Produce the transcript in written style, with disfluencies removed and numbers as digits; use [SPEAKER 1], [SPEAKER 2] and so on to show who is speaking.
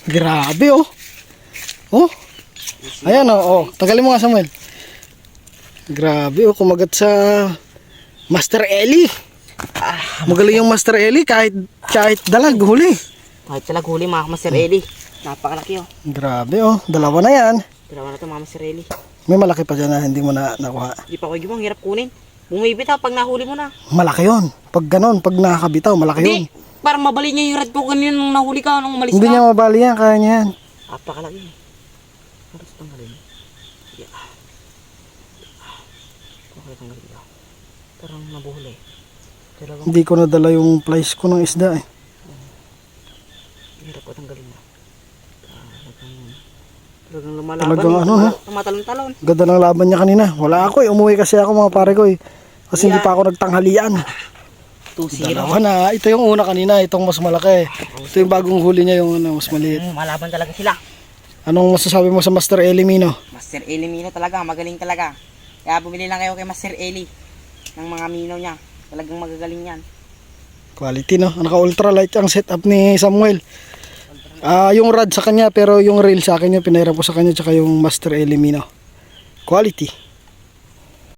[SPEAKER 1] Grabe oh. Oh. Ayan oh. Tagalin mo nga Samuel. Grabe oh, kumagat sa Master Eli. Magaling yung Master Eli kahit dalag huli.
[SPEAKER 2] Kahit dalag huli mga Master Eli. Napakalaki oh.
[SPEAKER 1] Grabe oh, dalawa na yan.
[SPEAKER 2] Dalawa na ito mga Master Eli.
[SPEAKER 1] May malaki pa dyan na hindi mo na nakuha.
[SPEAKER 2] Hindi pa ko yung hirap kunin. Bumibitaw pag nahuli mo na.
[SPEAKER 1] Malaki yon. Pag ganon, pag nakakabitaw, malaki yun.
[SPEAKER 2] Hindi, para mabali niya yung red ko kanina nung nahuli ka, nung umalis
[SPEAKER 1] Hindi
[SPEAKER 2] ka.
[SPEAKER 1] niya mabali yan, kaya niya yan.
[SPEAKER 2] Napakalaki. Para sa tanggalin. Yeah. Okay, tanggalin ka. Parang nabuhuli. Talagang
[SPEAKER 1] Hindi ko nadala yung plies ko ng isda eh.
[SPEAKER 2] hirap ko tanggalin mo. Talagang lumalaban.
[SPEAKER 1] Talagang ano, ha?
[SPEAKER 2] Tumatalon-talon.
[SPEAKER 1] Ganda ng laban niya kanina. Wala ako eh. Umuwi kasi ako mga pare ko eh. Kasi hindi pa ako nagtanghalian.
[SPEAKER 2] 2-0.
[SPEAKER 1] Dalawa na. Ito yung una kanina. Itong mas malaki. Ito yung bagong huli niya yung ano, mas maliit.
[SPEAKER 2] Malaban talaga sila.
[SPEAKER 1] Anong masasabi mo sa Master Elimino?
[SPEAKER 2] Master Eli Mino talaga, magaling talaga. Kaya bumili lang kayo kay Master Eli ng mga mino niya. Talagang magagaling yan.
[SPEAKER 1] Quality no. Naka-ultralight ang setup ni Samuel. Yung rod sa kanya pero yung reel sa akin yung pinahirap ko sa kanya tsaka yung Master Elimino. Quality.